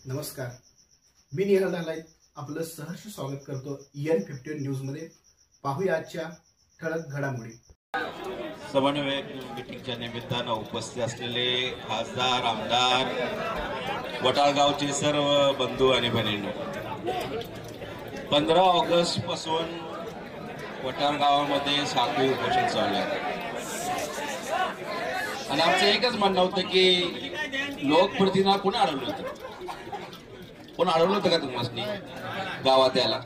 नमस्कार, मी निहाल नालायत आपलं सहर्ष स्वागत करतो EN51 न्यूज मध्ये। पाहूया आजच्या ठळक घडामोडी। समन्वयक मीटिंगच्या निमित्तानं उपस्थित असलेले खासदार आमदार वटाळगावचे सर्व बंधू आणि भगिनींनो, 15 ऑगस्ट पासून वटाळगावामध्ये साखळी उपोषण चालू आहे आणि आमचं एकच म्हणणं होतं की लोकप्रतिनिधी कोण अडवलं होतं, कोण अडवलं होतं का तुम्हाला गावात यायला?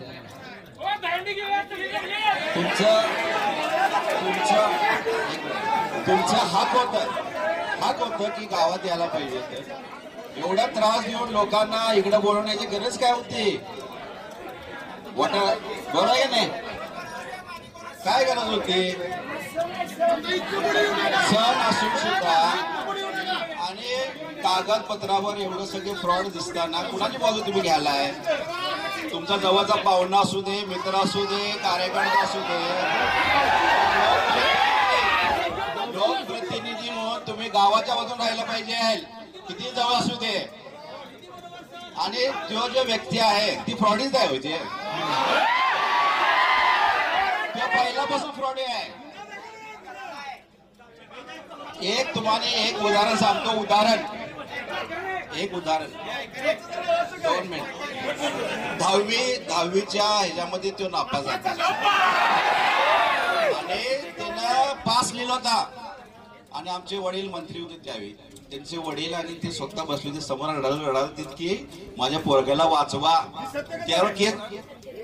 तुमचा हक होतं की गावात यायला पाहिजे। तर एवढा त्रास देऊन लोकांना इकडे बोलवण्याची गरज काय होती? बरोबर आहे नाही? काय गरज होती? सण असून सुद्धा आणि कागदपत्रावर एवढं सगळे फ्रॉड दिसताना कुणाची बाजू तुम्ही घ्यायलाय? तुमचा जवळचा पाहुणा असू दे, मित्र असू दे, कार्यकर्ता असू दे, लोकप्रतिनिधी म्हणून तुम्ही गावाच्या बाजून राहायला पाहिजे, किती जवळ असू दे। आणि जो व्यक्ती आहे ती फ्रॉडीच आहे होती, तो पहिल्यापासून फ्रॉडी आहे। एक तुम्हाला एक उदाहरण सांगतो, एक उदाहरण 2 मिनिट। 10वीच्या ह्याच्यामध्ये तो नापास झाला आणि त्यानं पास लिहिला होता आणि आमचे वडील मंत्री होते त्यावेळी, त्यांचे वडील आणि ते स्वतः बसले होते समोर, रडत की माझ्या पोरग्याला वाचवा। त्यावर केस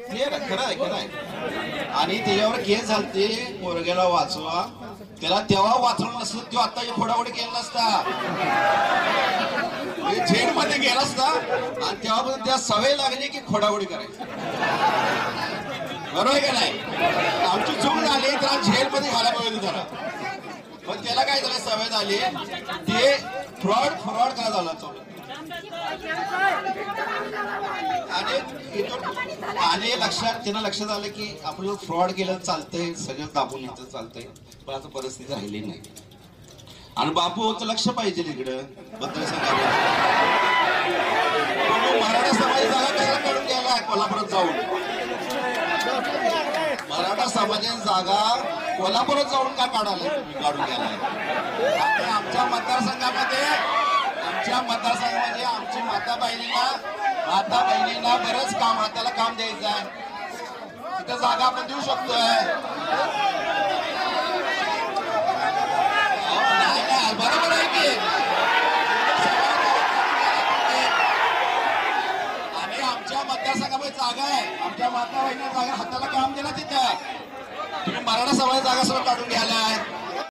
क्लिअर आहे, खरं आहे आणि त्याच्यावर केस झालते, पोरग्याला वाचवा। त्याला तेव्हा वाचवलं नसतं, तो आता फोडाफोडी केला नसता, जेलमध्ये गेला असता आणि तेव्हापासून त्या सवय लागली की खोडाफोडी करायची। बरोबर आहे का नाही? आमची चूक झाली तर जेलमध्ये घालायला पाहिजे त्याला, पण त्याला काय झालं, सवय झाली, ते फ्रॉड काय झाला तो। आणि त्यांना लक्षात आलं की आपलं फ्रॉड केलं चालतंय, सगळं दाबून येतं चालतंय, पण आता परिस्थिती राहिली नाही। आणि बापूचं लक्ष पाहिजे इकडं मतदारसंघाला। मराठा समाज जागा कशाला काढून घ्यायला कोल्हापुरात जाऊन? मराठा समाजाची जागा कोल्हापुरात जाऊन का काढायला काढून घ्यायला? आमच्या मतदारसंघामध्ये आमची माता बहिणींना बरंच काम, हाताला काम द्यायचं आहे, तिथं जागा आपण देऊ शकतोय। बरोबर आहे की? आणि आमच्या मतदारसंघामध्ये जागा आहे, आमच्या माता बहिणींना जागा, हाताला काम दिलं तिथं। तुम्ही मराठा समाजाची जागा सगळं काढून घ्यायला